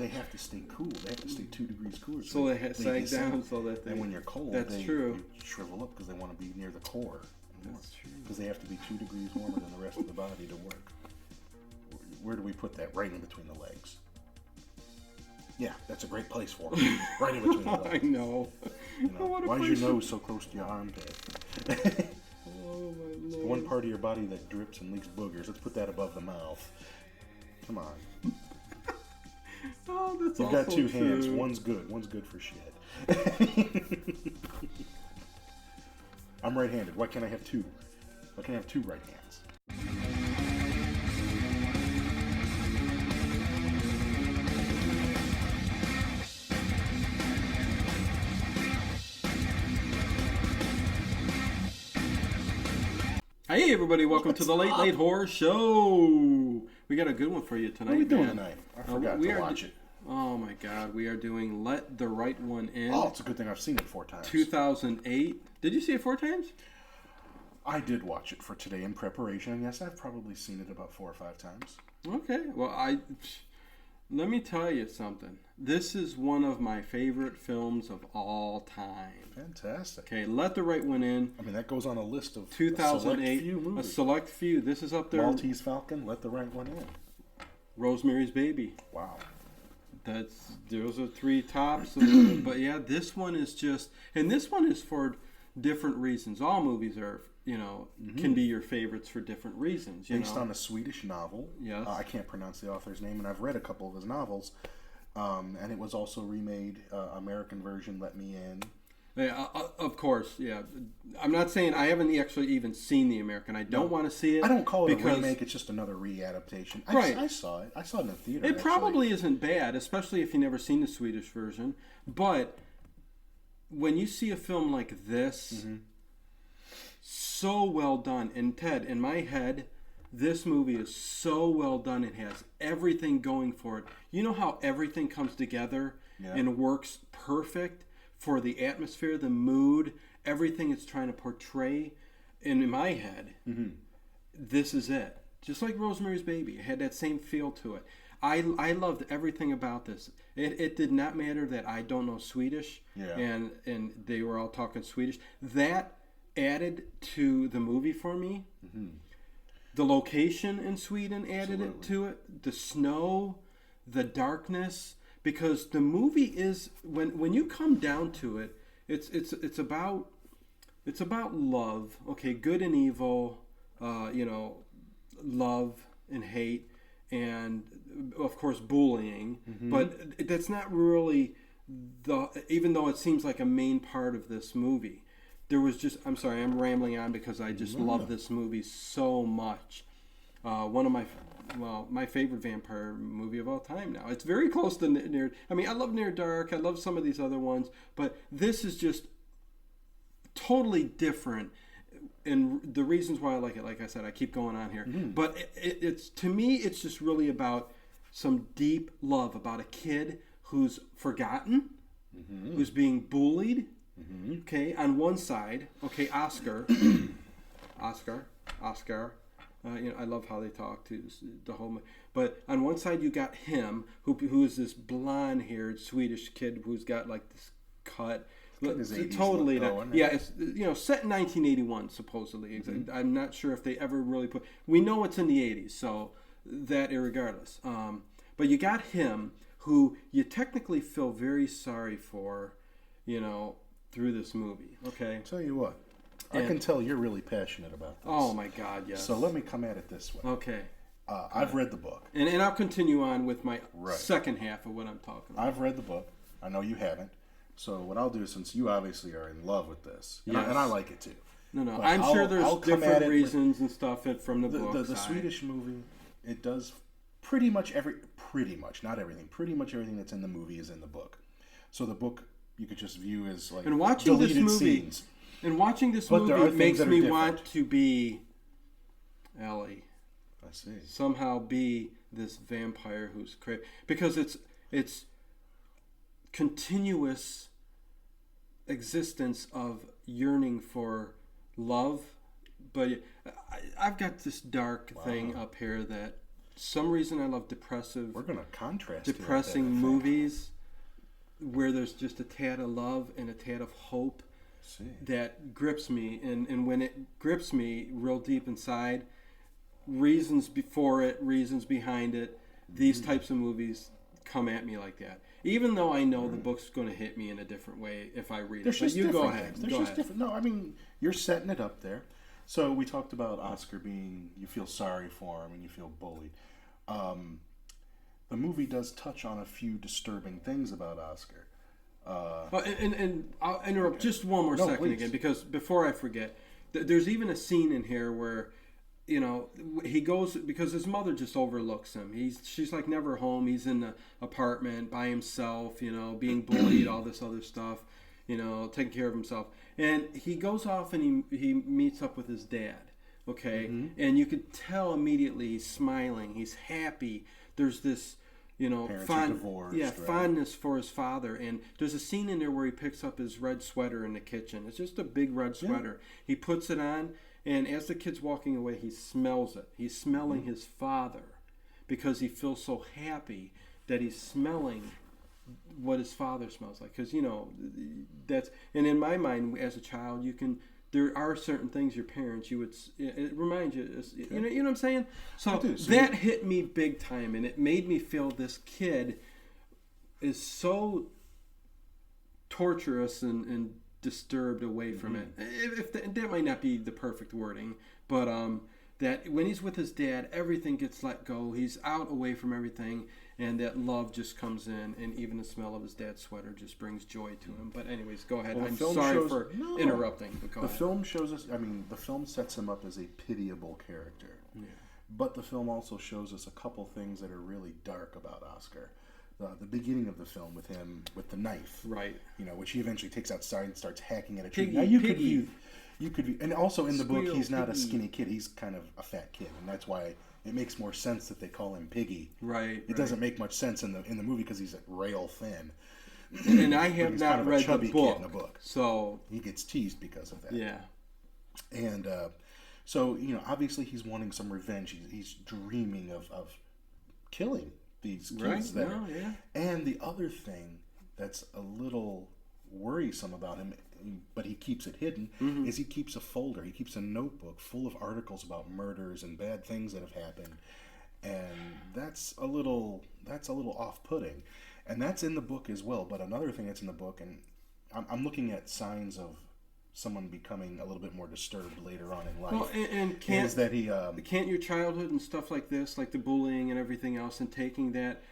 They have to stay cool. They have to stay 2 degrees cooler. So they sag descend. down so that they... And when you're cold, that's true. they shrivel up because they want to be near the core. That's true. Because they have to be 2 degrees warmer than the rest of the body to work. Where do we put that? Right in between the legs. Yeah, that's a great place for them. Right in between the legs. I know. Why is your nose so close to your armpit? Oh, my Lord. The one part of your body that drips and leaks boogers. Let's put that above the mouth. Come on. Oh, that's You've got 2 true. hands. One's good. One's good for shit. I'm right-handed. Why can't I have 2? Why can't I have 2 right hands? Hey everybody, welcome to the Late Horror Show. We got a good one for you tonight. What are we doing man. tonight? I forgot to watch it. Oh my God, we are doing Let the Right One In. Oh, it's a good thing I've seen it 4 times. 2008. Did you see it 4 times? I did watch it for today in preparation, and yes, I've probably seen it about 4 or 5 times. Okay, well, let me tell you something. This is one of my favorite films of all time. Fantastic. Okay, Let the Right One In. I mean, that goes on a list of 2008. a Select few. This is up there. Maltese Falcon, Let the Right One In. Rosemary's Baby. Wow. Those are 3 tops. But yeah, this one is just, and this one is for different reasons. All movies are, can be your favorites for different reasons. Based on a Swedish novel. Yes. I can't pronounce the author's name, and I've read a couple of his novels. And it was also remade, American version, Let Me In. Yeah, of course, yeah. I'm not saying I haven't actually even seen the American. I don't want to see it. I don't call it a remake. It's just another readaptation. I saw it. I saw it in the theater. It probably isn't bad, especially if you've never seen the Swedish version. But when you see a film like this, so well done. And Ted, in my head, this movie is so well done. It has everything going for it. You know how everything comes together and works perfect for the atmosphere, the mood, everything it's trying to portray. And in my head, this is it. Just like Rosemary's Baby. It had that same feel to it. I loved everything about this. It did not matter that I don't know Swedish and they were all talking Swedish. That added to the movie for me. The location in Sweden added it to it. The snow, the darkness, because the movie is when you come down to it, it's about love. Okay, good and evil, love and hate, and of course bullying. But that's not really even though it seems like a main part of this movie. There was just, I'm sorry, I'm rambling on because I just love this movie so much. One of my favorite vampire movie of all time now. It's very close to Near. I mean, I love Near Dark. I love some of these other ones, but this is just totally different. And the reasons why I like it, like I said, I keep going on here. But it's to me, it's just really about some deep love about a kid who's forgotten, who's being bullied. Okay, on one side, okay, Oscar. I love how they talk to the whole. But on one side, you got him, who is this blonde-haired Swedish kid who's got like this cut. Totally, it's set in 1981 supposedly. I'm not sure if they ever really put. We know it's in the 80s, so that irregardless. But you got him, who you technically feel very sorry for, through this movie. Okay. I'll tell you what. I can tell you're really passionate about this. Oh my God, yes. So let me come at it this way. Okay. I've read the book. And I'll continue on with my second half of what I'm talking about. I've read the book. I know you haven't. So what I'll do, since you obviously are in love with this, and I like it too. No. But I'm sure there's different reasons and stuff from the book. The Swedish movie, it does pretty much not everything. Pretty much everything that's in the movie is in the book. So the book you could just view as like deleted scenes. And watching this movie makes me want to be Ellie. I see. Somehow be this vampire who's crazy. Because it's continuous existence of yearning for love. But I've got this dark thing up here that some reason I love depressive. We're gonna contrast depressing movies where there's just a tad of love and a tad of hope that grips me, and when it grips me real deep inside, reasons before it, reasons behind it, these types of movies come at me like that. Even though I know the book's going to hit me in a different way if I read it. But you go ahead. There's just different. No, I mean, you're setting it up there. So we talked about Oscar being, you feel sorry for him and you feel bullied. The movie does touch on a few disturbing things about Oscar. And I'll interrupt just one more second please. Again, because before I forget, there's even a scene in here where, you know, he goes because his mother just overlooks him. She's like never home. He's in the apartment by himself, you know, being bullied, all this other stuff, you know, taking care of himself. And he goes off and he meets up with his dad, okay? Mm-hmm. And you could tell immediately he's smiling. He's happy. There's this, you know, fondness for his father. And there's a scene in there where he picks up his red sweater in the kitchen. It's just a big red sweater. Yeah. He puts it on, and as the kid's walking away, he smells it. He's smelling his father because he feels so happy that he's smelling what his father smells like. Because, you know, that's... And in my mind, as a child, you can... There are certain things your parents, it reminds you, you know what I'm saying? So that hit me big time, and it made me feel this kid is so torturous and disturbed away from it. If that might not be the perfect wording, but that when he's with his dad, everything gets let go. He's out away from everything, and that love just comes in, and even the smell of his dad's sweater just brings joy to him. But anyways, go ahead. Well, I'm sorry for interrupting. But the film shows us, I mean, the film sets him up as a pitiable character. Yeah. But the film also shows us a couple things that are really dark about Oscar. The beginning of the film with him with the knife, right? You know, which he eventually takes outside and starts hacking at a tree. Now you could view, and also in the book he's not a skinny kid; he's kind of a fat kid, and that's why it makes more sense that they call him Piggy. Right. It doesn't make much sense in the movie because he's rail thin. And I have not kind of read the book, in the book, so he gets teased because of that. Yeah. And so you know, obviously he's wanting some revenge. He's dreaming of killing these kids there. No, yeah. And the other thing that's a little worrisome about him, but he keeps it hidden, is he keeps a folder. He keeps a notebook full of articles about murders and bad things that have happened. And that's a little off-putting. And that's in the book as well. But another thing that's in the book, and I'm looking at signs of someone becoming a little bit more disturbed later on in life. Well, and can't your childhood and stuff like this, like the bullying and everything else, and taking that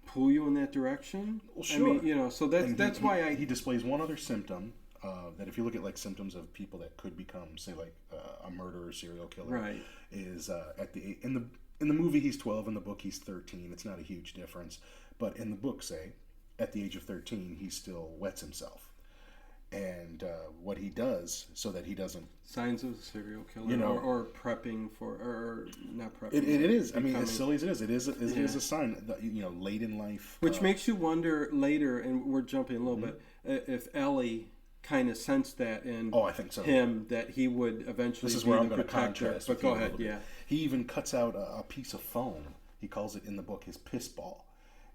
pull you in that direction? Well, sure. I mean, you know, so that's why he displays one other symptom that if you look at like symptoms of people that could become, say, like a murderer, serial killer, right, is in the movie he's 12, in the book he's 13. It's not a huge difference, but in the book, say, at the age of 13, he still wets himself. And what he does so that he doesn't... Signs of a serial killer, you know, or prepping for... Or not prepping. It is. Becoming, I mean, as silly as it is a sign, that, you know, late in life. Which makes you wonder later, and we're jumping a little bit, if Ellie kind of sensed that in I think so. him, that he would eventually This is where I'm going to contrast. But go ahead, yeah. He even cuts out a piece of foam. He calls it in the book his piss ball.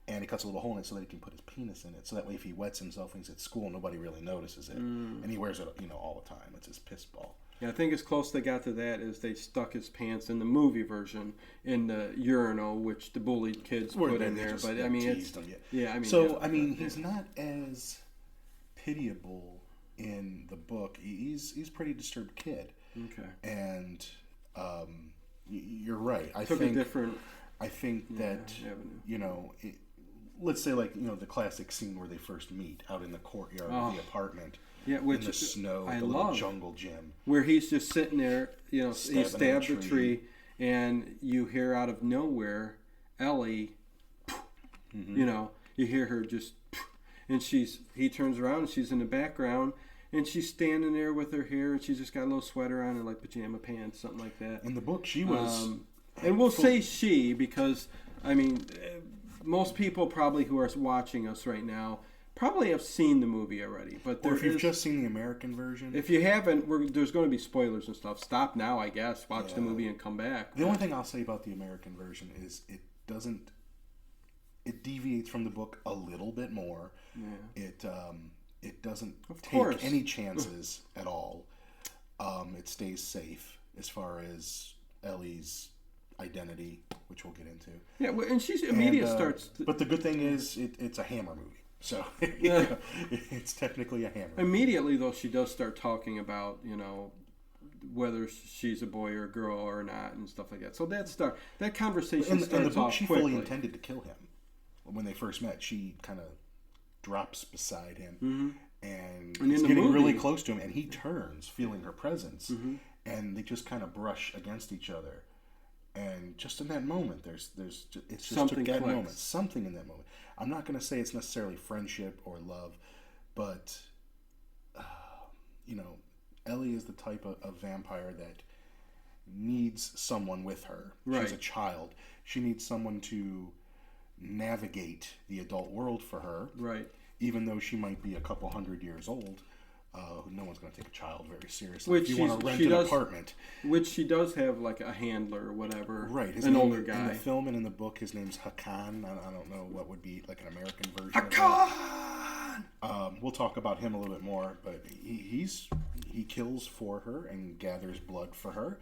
And he cuts a little hole in it so that he can put his penis in it. So that way if he wets himself when he's at school, nobody really notices it. And he wears it, you know, all the time. It's his piss ball. Yeah, I think as close they got to that is they stuck his pants in the movie version in the urinal, which the bullied kids put in there. But I mean, it's... Yeah, I mean... So, I mean, he's not as pitiable in the book. He's a pretty disturbed kid. Okay. And you're right. I think that, you know... Let's say, like, you know, the classic scene where they first meet out in the courtyard of the apartment. Yeah, which in the snow, the little jungle gym. Where he's just sitting there, you know, he stabbed a tree, and you hear out of nowhere, Ellie, you know, you hear her just, and he turns around, and she's in the background, and she's standing there with her hair, and she's just got a little sweater on and, like, pajama pants, something like that. In the book, she was... and we'll say she, because, I mean... Most people probably who are watching us right now probably have seen the movie already. But or if you've just seen the American version. If you haven't, there's going to be spoilers and stuff. Stop now, I guess. Watch the movie and come back. The only thing I'll say about the American version is it doesn't... It deviates from the book a little bit more. Yeah. It doesn't take any chances at all. It stays safe as far as Ellie's identity, which we'll get into. Yeah, and she's immediately starts... But the good thing is it's a Hammer movie. So it's technically a Hammer movie. Immediately, though, she does start talking about, whether she's a boy or a girl or not and stuff like that. So that conversation starts off quickly. In the book, she fully intended to kill him. When they first met, she kind of drops beside him and is getting really close to him, and he turns, feeling her presence, and they just kind of brush against each other. And just in that moment, it's just something that moment, something in that moment. I'm not going to say it's necessarily friendship or love, but Ellie is the type of vampire that needs someone with her. Right. She's a child. She needs someone to navigate the adult world for her. Right. Even though she might be a couple 100 years old, no one's going to take a child very seriously. If you want to rent an apartment. Which she does have like a handler or whatever. Right. An older guy. In the film and in the book, his name's Hakan. I don't know what would be like an American version Hakan! Of that. We'll talk about him a little bit more, but he kills for her and gathers blood for her.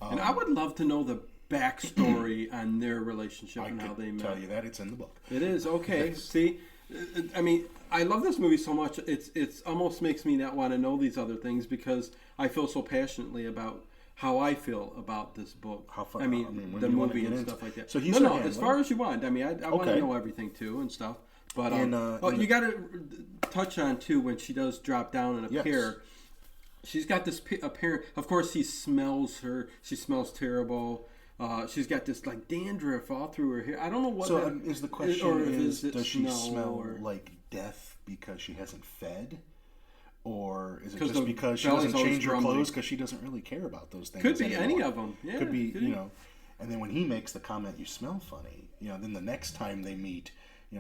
And I would love to know the backstory on their relationship and how they met. I tell you that. It's in the book. It is? Okay. See? I mean, I love this movie so much. It's almost makes me not want to know these other things because I feel so passionately about how I feel about this book. How far? I mean the movie and stuff like that. So he's no, as far as you want. I mean, I want to know everything too and stuff. But you got to touch on too when she does drop down and appear. Yes. She's got this appearance. Of course, he smells her. She smells terrible. She's got this like dandruff all through her hair. I don't know what. So is the question does she smell like death because she hasn't fed, or is it just because she doesn't change her clothes because she doesn't really care about those things? Could be any of them. Yeah, could be And then when he makes the comment, "You smell funny," then the next time they meet,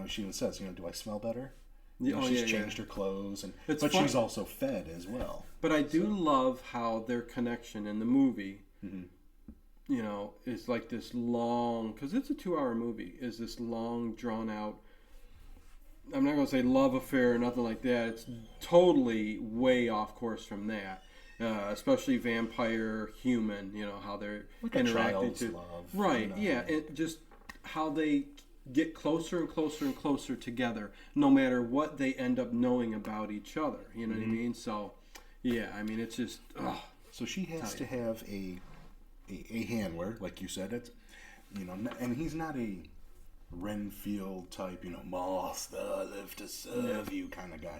she even says, "Do I smell better?" She's changed her clothes, but she's also fed as well. But I do love how their connection in the movie. Mm-hmm. Is like this long, because it's a 2-hour movie, is this long, drawn-out, I'm not going to say love affair or nothing like that. It's totally way off course from that. Especially vampire, human, how they're like interacting. To love, right, yeah. And just how they get closer and closer and closer together, no matter what they end up knowing about each other. You know what I mean? So, yeah, I mean, it's just... So she has to have a handler, like you said, it's and he's not a Renfield type, master, live to serve you kind of guy.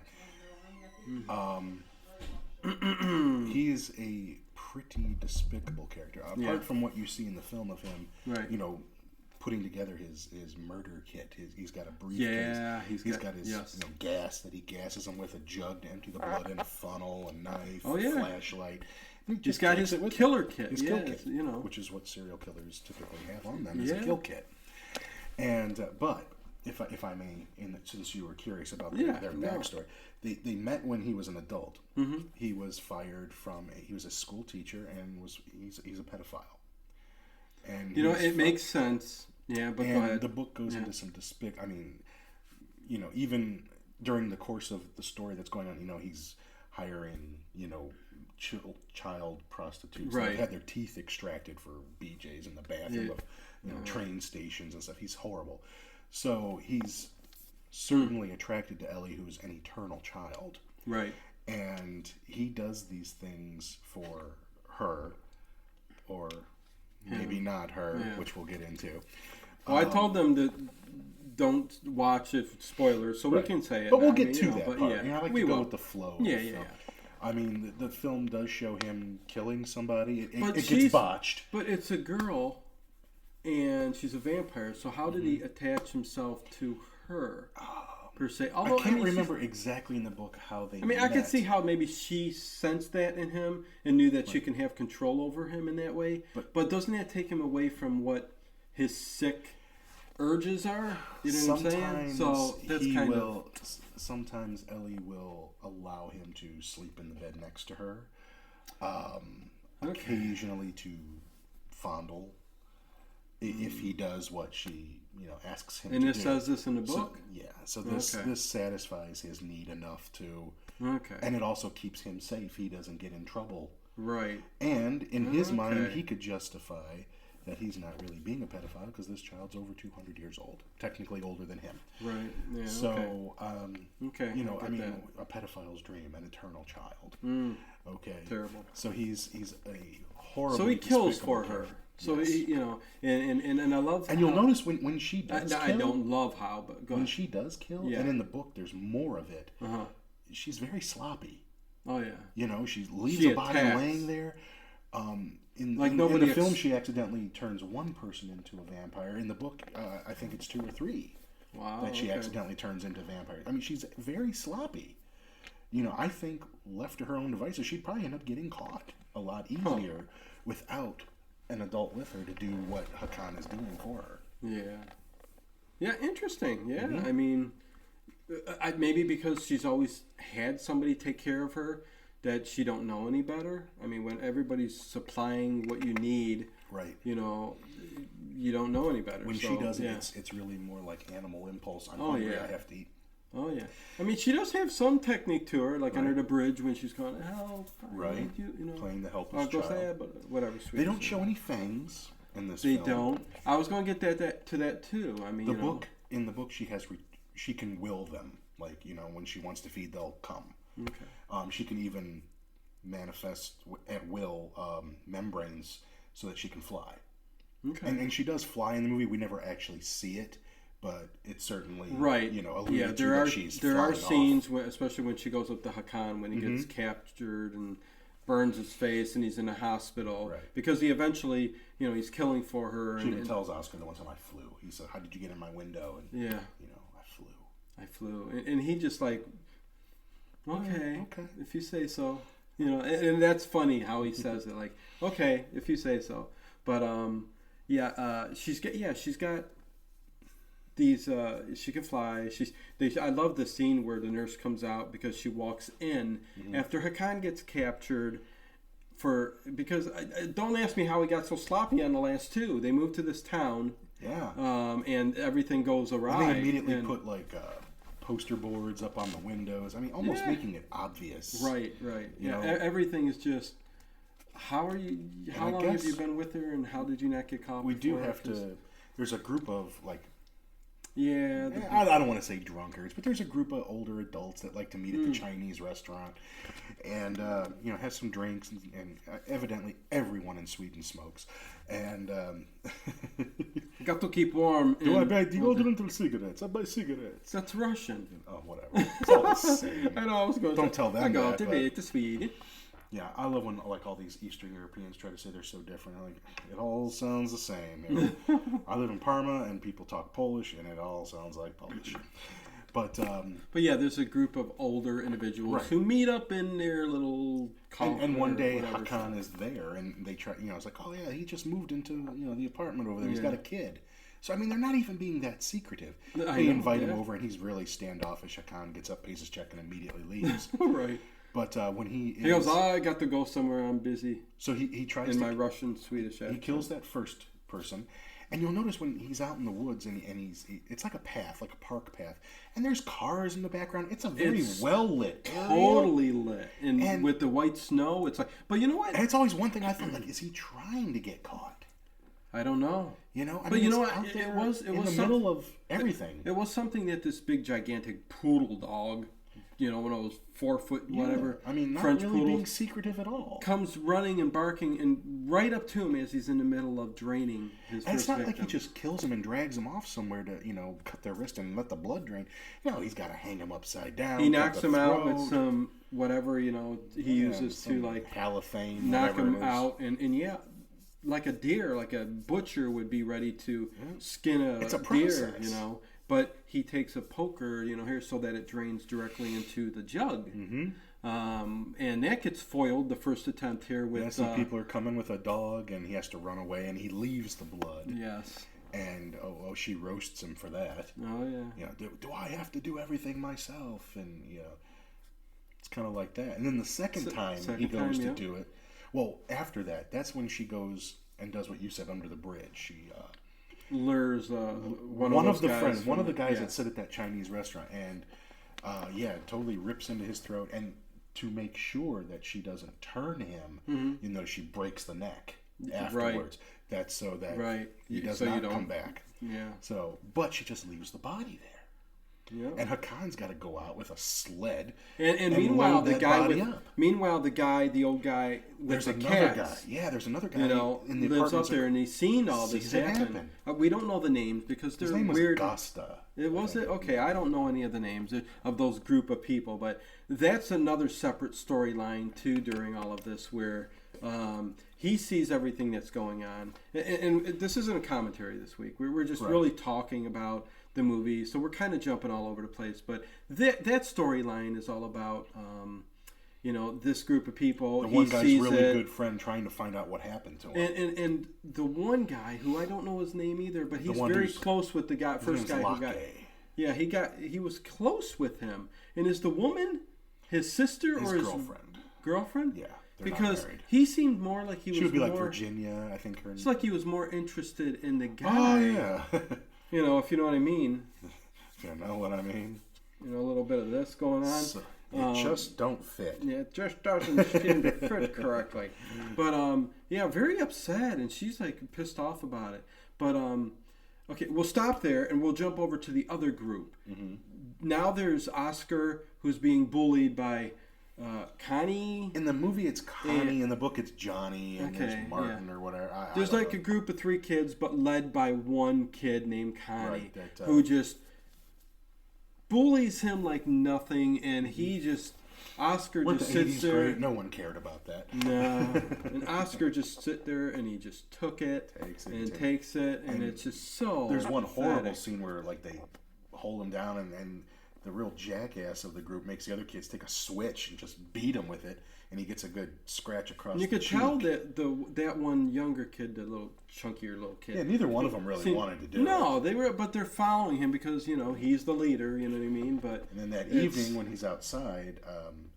He is a pretty despicable character. Apart from what you see in the film of him, right. Putting together his murder kit. He's got a briefcase. Yeah, he's got his gas that he gasses him with, a jug to empty the blood in, a funnel, a knife, a flashlight. He's got his killer kit. His kill kit, which is what serial killers typically have on them, is a kill kit. And but if I may, since you were curious about their backstory, they met when he was an adult. Mm-hmm. He was fired he was a school teacher and he's a pedophile. And it makes sense. Yeah, but go ahead. The book goes into some even during the course of the story that's going on, he's hiring, child prostitutes that had their teeth extracted for BJ's in the bathroom of train stations and stuff. He's horrible. So he's certainly attracted to Ellie, who's an eternal child. Right. And he does these things for her, or maybe not her, which we'll get into. Well, I told them that don't watch it, spoilers, so we can say it. But we'll get to that part. I like to go with the flow. Yeah. I mean, the film does show him killing somebody. It gets botched. But it's a girl, and she's a vampire, so how did he attach himself to her, per se? Although, I can't remember exactly in the book how they met. I could see how maybe she sensed that in him and knew that she can have control over him in that way. But doesn't that take him away from what his sick urges are. You know what I'm saying? So that's kind of. Sometimes Ellie will allow him to sleep in the bed next to her. Occasionally to fondle, if he does what she asks him to do. And it says this in the book? So this satisfies his need enough to... Okay. And it also keeps him safe. He doesn't get in trouble. Right. And in his mind, he could justify that he's not really being a pedophile because this child's over 200 years old. Technically older than him. Right. Yeah, so, I mean, a pedophile's dream, an eternal child. Okay. Terrible. So he's a horrible. So he kills for her. So he, and I love. And you'll notice when she does kill. I don't love how, but go when ahead. she does kill, and in the book there's more of it. She's very sloppy. Oh yeah. She leaves a body laying there. In the film, she accidentally turns one person into a vampire. In the book, I think it's 2 or 3 that she accidentally turns into vampires. I mean, she's very sloppy. I think left to her own devices, she'd probably end up getting caught a lot easier without an adult with her to do what Hakan is doing for her. Yeah. Yeah, interesting. Yeah, I mean, maybe because she's always had somebody take care of her, that she don't know any better. I mean, when everybody's supplying what you need, right? You don't know any better. When she does it, it's really more like animal impulse. I'm hungry, I have to eat. Oh yeah. I mean, she does have some technique to her, like under the bridge when she's going, help. Right. Playing the helpless child. Say, but whatever. They don't show any fangs in this film. They don't. I was going to get to that too. I mean, in the book, she can will them. Like, when she wants to feed, they'll come. Okay. She can even manifest at will membranes so that she can fly. Okay. And she does fly in the movie. We never actually see it, but it's certainly alluded to that she's flying off. There are scenes, especially when she goes up to Hakan when he gets captured and burns his face and he's in a hospital because he eventually he's killing for her. She even tells Oscar the one time I flew. He said, "How did you get in my window?" And I flew, and he just like. Okay, if you say so. And that's funny how he says it. Like, okay, if you say so. But she's got these. She can fly. I love the scene where the nurse comes out because she walks in after Hakan gets captured. Don't ask me how he got so sloppy on the last 2. They moved to this town. Yeah. And everything goes awry. And they immediately put like. Poster boards up on the windows. I mean, almost making it obvious. Right. Everything is just. How long have you been with her, and how did you not get caught? We do have to. There's a group of like. Yeah. I don't want to say drunkards, but there's a group of older adults that like to meet at the Chinese restaurant, and have some drinks, and evidently everyone in Sweden smokes, and. Got to keep warm. Do I buy deodorant or cigarettes? I buy cigarettes. That's Russian. Oh, whatever. It's all the same. I know. I was going. Don't tell them that. To Sweden. Yeah, I love when like all these Eastern Europeans try to say they're so different. I'm like, it all sounds the same. I live in Parma, and people talk Polish, and it all sounds like Polish. But yeah, there's a group of older individuals who meet up in their little coffee. And one day Hakan is there, and they try. It's like, oh yeah, he just moved into the apartment over there. He's got a kid. So I mean, they're not even being that secretive. They invite him over, and he's really standoffish. Hakan gets up, pays his check, and immediately leaves. Right. But when he goes, I got to go somewhere. I'm busy. So he tries in my Russian Swedish accent. He kills that first person. And you'll notice when he's out in the woods and it's like a path, like a park path, and there's cars in the background. It's a very well lit, totally lit, and with the white snow, it's like. But you know what? And it's always one thing I thought, like, is he trying to get caught? I don't know. But you know what? It was in the middle of everything. It was something that this big gigantic poodle dog. One of those 4 foot whatever. I mean, not French really poodles, being secretive at all. Comes running and barking and right up to him as he's in the middle of draining his and first it's not victim. Like he just kills him and drags him off somewhere to cut their wrist and let the blood drain. He's got to hang him upside down. He knocks him out with some whatever he uses to like halothane, knock him out and like a deer, like a butcher would be ready to skin a deer, But he takes a poker, here so that it drains directly into the jug. Mm-hmm. And that gets foiled the first attempt here with... some people are coming with a dog, and he has to run away, and he leaves the blood. Yes. And she roasts him for that. Oh yeah. You know, do I have to do everything myself? And you know, it's kind of like that. And then the second time he goes to do it, well, after that, that's when she goes and does what you said under the bridge. She lures one of the friends, one of the guys that sit at that Chinese restaurant, and totally rips into his throat. And to make sure that she doesn't turn him, you know, she breaks the neck afterwards. Right. That's so that he does not come back. Yeah. So, but she just leaves the body there. Yeah. And Hakan's got to go out with a sled. And meanwhile, the guy, the old guy with the cats. Yeah, there's another guy. You know, in the lives up there, and he's seen all this happen. We don't know the names because they're weird. His name was Gusta. Was it? Okay, I don't know any of the names of those group of people, but that's another separate storyline too during all of this where he sees everything that's going on. And this isn't a commentary this week. We're just really talking about the movie, so we're kind of jumping all over the place. But that storyline is all about, you know, this group of people. The one guy's really good friend trying to find out what happened to him. And the one guy who I don't know his name either, but he's very close with the guy, first guy who got. Yeah, he was close with him. And is the woman his sister or his girlfriend? Girlfriend? Yeah. Because he seemed more like he was. She would be like Virginia, I think. It's like he was more interested in the guy. Oh yeah. You know, if you know what I mean. If you know what I mean. You know, a little bit of this going on. So, it just don't fit. Yeah, it just doesn't seem to fit correctly. But yeah, very upset, and she's like pissed off about it. But okay, we'll stop there and we'll jump over to the other group. Mm-hmm. Now there's Oscar who's being bullied by. Connie. In the movie, it's Connie. In the book, it's Johnny. And there's Martin or whatever. There's like a group of 3 kids, but led by one kid named Connie, who just bullies him like nothing. And he just Oscar just sits there. Great. No one cared about that. No. And Oscar just sit there and he just took it, takes it, and it's just so. There's one horrible scene where like they hold him down and the real jackass of the group makes the other kids take a switch and just beat him with it, and he gets a good scratch across the cheek. You could tell that that one younger kid, the little chunkier little kid. Yeah, neither one of them really wanted to do it. No, but they're following him because, you know, he's the leader, you know what I mean? But and then that evening when he's outside,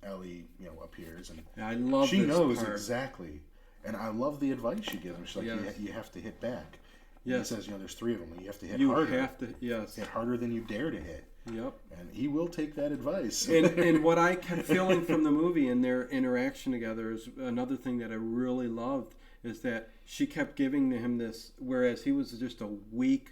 Ellie, you know, appears and I love she knows exactly. And I love the advice she gives him. She's like, you have to hit back. Yes. He says, you know, there's 3 of them. You have to hit harder. You have to, hit harder than you dare to hit. Yep. And he will take that advice. and what I kept feeling from the movie and their interaction together is another thing that I really loved is that she kept giving him this, whereas he was just a weak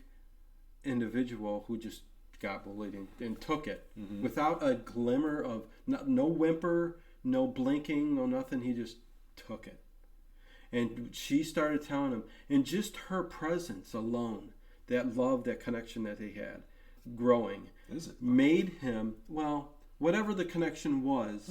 individual who just got bullied and took it without a glimmer of, no whimper, no blinking, no nothing. He just took it. And she started telling him, and just her presence alone, that love, that connection that they had, growing, made him, well, whatever the connection was.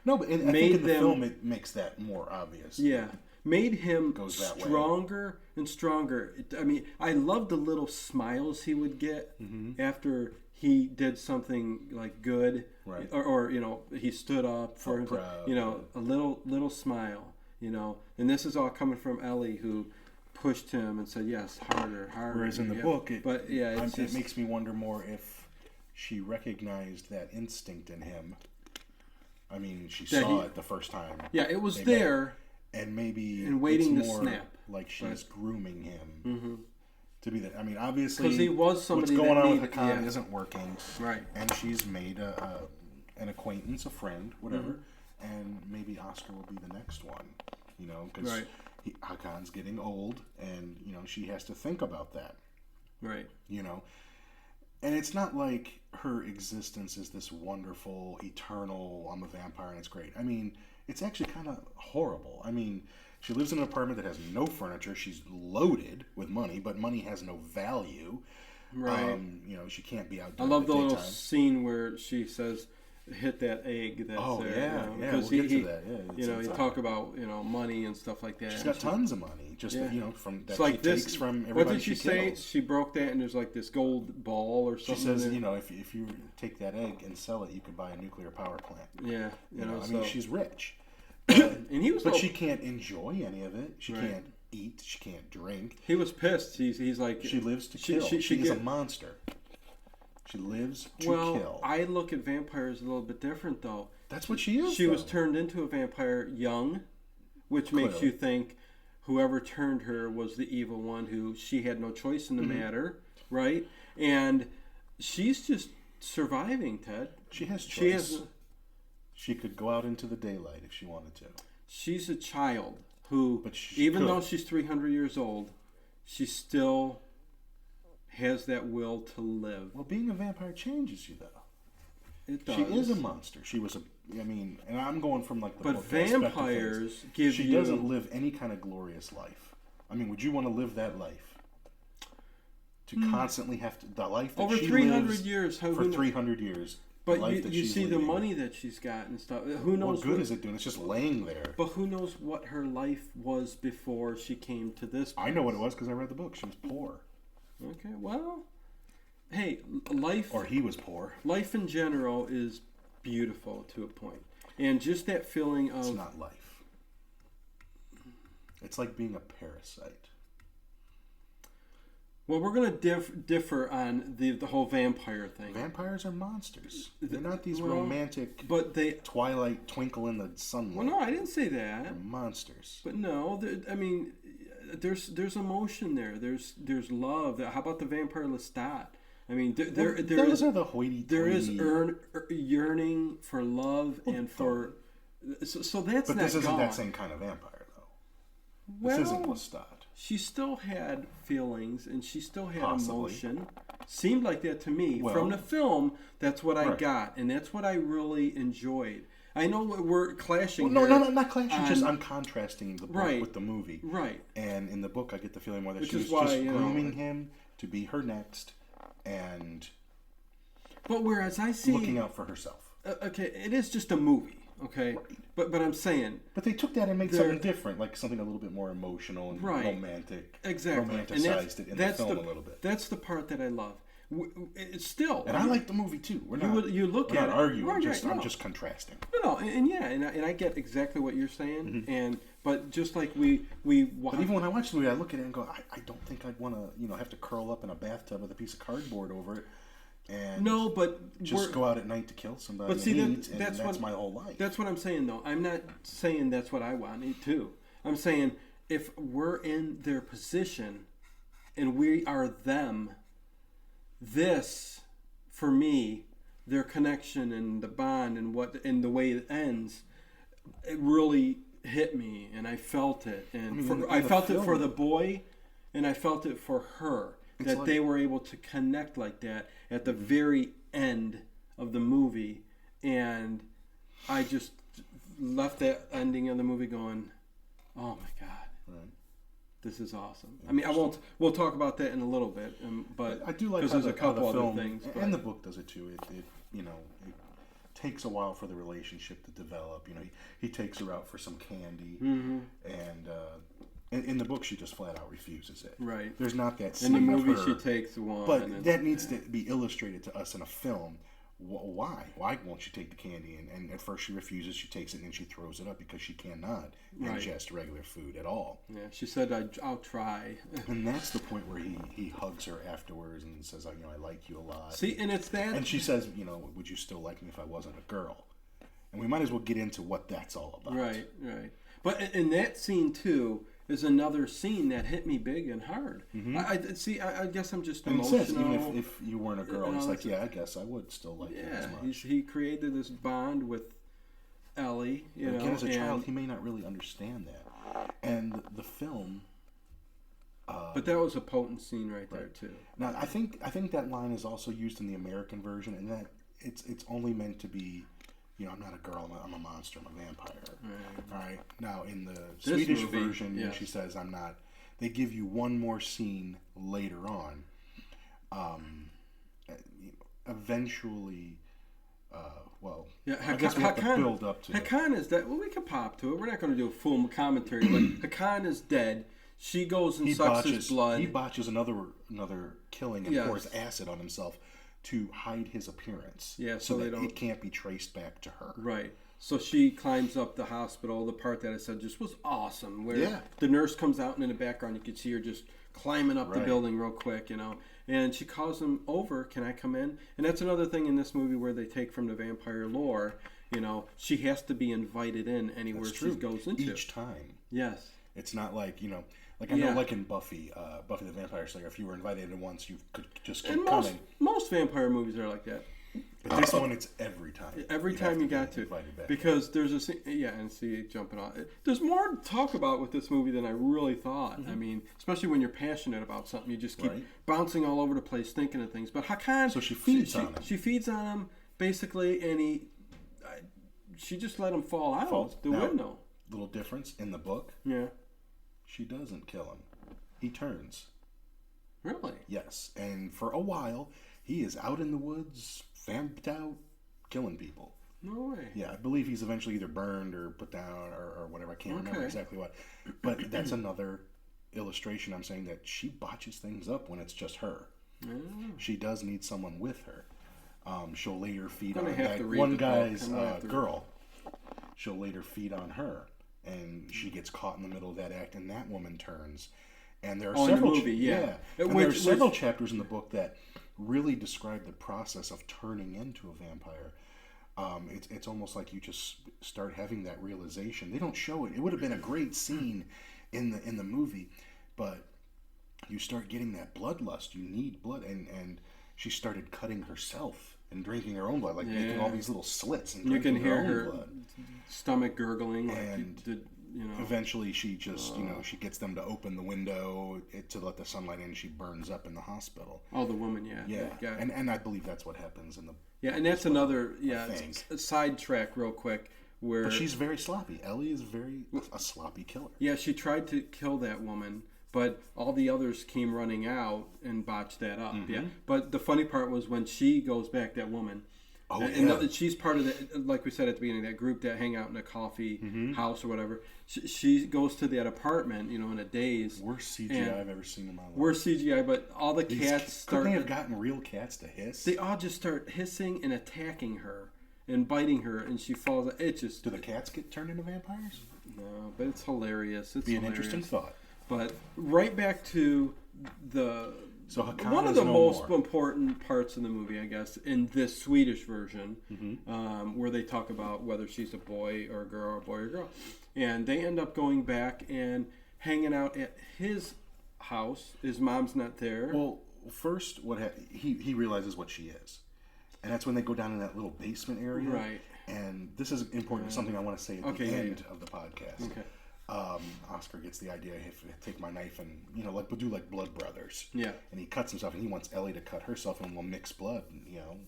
No, but I think in the film it makes that more obvious. Yeah, made him stronger and stronger. I mean, I love the little smiles he would get after he did something like good, right. or you know, he stood up for him. You know, a little smile. You know, and this is all coming from Ellie, who pushed him and said, "Yes, harder." Whereas in the book, it makes me wonder more if she recognized that instinct in him. I mean, she saw it the first time. Yeah, it was there, and maybe waiting it's to more snap. Like she's grooming him to be that. I mean, obviously, because he was somebody what's going on with Hakan isn't working, right? And she's made an acquaintance, a friend, whatever. And maybe Oscar will be the next one, you know, because Hakan's getting old, and you know she has to think about that, right? You know, and it's not like her existence is this wonderful, eternal. I'm a vampire and it's great. I mean, it's actually kind of horrible. I mean, she lives in an apartment that has no furniture. She's loaded with money, but money has no value. Right. You know, she can't be out. I love the little scene where she says, hit that egg that's there. Because we'll get to that. Yeah, you know, you talk about, you know, money and stuff like that. She's got tons of money, just you know, from that she takes from everybody. What did she say? She broke that, and there's like this gold ball or something. She says, you know, if you take that egg and sell it, you could buy a nuclear power plant. Yeah, you know, I mean, she's rich, and he was, but she can't enjoy any of it. She can't eat. She can't drink. He was pissed. He's like... She lives to kill. She is a monster. She lives to kill. Well, I look at vampires a little bit different, though. That's what she is, She was turned into a vampire young, which makes you think whoever turned her was the evil one who she had no choice in the matter, right? And she's just surviving, Ted. She has choice. She could go out into the daylight if she wanted to. She's a child who, even though she's 300 years old, she still has that will to live. Well, being a vampire changes you, though. It does. She is a monster. She was and I'm going from like the book vampires give she doesn't live any kind of glorious life. I mean, would you want to live that life? To constantly have to the life that over she 300 lives years for 300 years. But you see the money that she's got and stuff. Who knows what good is it doing? It's just laying there. But who knows what her life was before she came to this place? I know what it was because I read the book. She was poor. Okay, well, hey, life... Or he was poor. Life in general is beautiful to a point. And just that feeling of... It's not life. It's like being a parasite. Well, we're going to differ on the whole vampire thing. Vampires are monsters. They're not these romantic Twilight twinkle in the sunlight. Well, no, I didn't say that. They're monsters. But no, I mean... There's emotion there. There's love. How about the vampire Lestat? I mean, those are the hoity-toity. There is yearning for love and for. So that's but not this isn't gone. That same kind of vampire, though. Well, this isn't Lestat. She still had feelings and she still had emotion. Seemed like that to me from the film. That's what I got, and that's what I really enjoyed. I know we're clashing. Well, no, not clashing. Just I'm contrasting the book with the movie. Right. And in the book, I get the feeling more that she was just grooming him to be her next, and. But whereas I see looking out for herself. Okay, it is just a movie. Okay, right. but I'm saying. But they took that and made something different, like something a little bit more emotional and romantic. Exactly. Romanticized it in the film a little bit. That's the part that I love. It's still, and I like the movie too. We're not. You look we're at not arguing. Right, I'm just contrasting. No, and I get exactly what you're saying. Mm-hmm. But just like we. But even when I watch the movie, I look at it and go, I don't think I'd want to have to curl up in a bathtub with a piece of cardboard over it. And just go out at night to kill somebody. But see, that's my whole life. That's what I'm saying, though. I'm not saying that's what I want too. I'm saying if we're in their position, and we are them. This, for me, their connection and the bond and the way it ends, it really hit me, and I felt it, and I felt it for the boy, and I felt it for her. That they were able to connect like that at the very end of the movie, and I just left that ending of the movie going, "Oh my God, this is awesome." I mean, we'll talk about that in a little bit, but I do like how there's a couple other things, and the book does it too. It takes a while for the relationship to develop. He takes her out for some candy, and. In the book, she just flat out refuses it. Right. There's not that scene in the movie, of her, she takes one. But that needs to be illustrated to us in a film. Why? Why won't she take the candy? And at first she refuses. She takes it and then she throws it up because she cannot ingest regular food at all. Yeah. She said, "I'll try." And that's the point where he hugs her afterwards and says, "I like you a lot." See, and it's that. And she says, "Would you still like me if I wasn't a girl?" And we might as well get into what that's all about. Right. But in that scene too. Is another scene that hit me big and hard. Mm-hmm. I guess I'm just emotional. And he says, even if you weren't a girl, it's like, I guess I would still like you as much. He created this bond with Ellie. Again, as a child, he may not really understand that. And the film... but that was a potent scene right there, too. Now, I think that line is also used in the American version, and that it's only meant to be... I'm not a girl, I'm a monster, I'm a vampire. Right. All right. Now, in the Swedish version, when she says, I'm not, they give you one more scene later on. Eventually, I guess we have to build up to it. Hakan is dead. Well, we can pop to it. We're not going to do a full commentary, but Hakan is dead. She goes and sucks his blood. He botches another killing and pours acid on himself to hide his appearance, so that it can't be traced back to her. Right. So she climbs up the hospital. The part that I said just was awesome, where the nurse comes out, and in the background you could see her just climbing up the building real quick, And she calls him over, "Can I come in?" And that's another thing in this movie where they take from the vampire lore. She has to be invited in anywhere she goes into. Each time. Yes. It's not like, like I know like in Buffy the Vampire Slayer, if you were invited in once, you could just keep coming. Most vampire movies are like that. But this one, it's every time. Every time you got to. Because there's a scene, and see jumping on. There's more to talk about with this movie than I really thought. I mean, especially when you're passionate about something, you just keep bouncing all over the place thinking of things. But Hakan... So she feeds on him. She feeds on him, basically, and she just let him fall out the window. Little difference in the book. Yeah. She doesn't kill him. He turns. Really? Yes. And for a while, he is out in the woods, vamped out, killing people. No way. Yeah, I believe he's eventually either burned or put down or whatever. I can't remember exactly what. But that's another illustration. I'm saying that she botches things up when it's just her. She does need someone with her. She'll later feed on that one guy's girl. She'll later feed on her. And she gets caught in the middle of that act, and that woman turns. And there are several, there are several chapters in the book that really describe the process of turning into a vampire. It's almost like you just start having that realization. They don't show it. It would have been a great scene in the movie, but you start getting that bloodlust. You need blood, and she started cutting herself and drinking her own blood, like making all these little slits and drinking her own blood. Stomach gurgling, and eventually she just she gets them to open the window to let the sunlight in. She burns up in the hospital. Oh, the woman, and I believe that's what happens in the and that's another a sidetrack real quick where but she's very sloppy. Ellie is a sloppy killer. Yeah, she tried to kill that woman, but all the others came running out and botched that up. Yeah, but the funny part was when she goes back, that woman. And she's part of the, like we said at the beginning, that group that hang out in a coffee house or whatever. She goes to that apartment, in a daze. Worst CGI I've ever seen in my life. Worst CGI, but all the cats start... Couldn't they have gotten real cats to hiss? They all just start hissing and attacking her and biting her, and she falls... It just... Do the cats get turned into vampires? No, but it's hilarious. It's an interesting thought. But right back to the... So Hakan one of the most important parts of the movie, I guess, in this Swedish version, where they talk about whether she's a boy or a girl, or a boy or a girl, and they end up going back and hanging out at his house. His mom's not there. Well, first, he realizes what she is, and that's when they go down in that little basement area. Right. And this is important. Something I want to say at the end of the podcast. Okay. Oscar gets the idea. Take my knife and we'll do like Blood Brothers. Yeah. And he cuts himself, and he wants Ellie to cut herself, and we'll mix blood.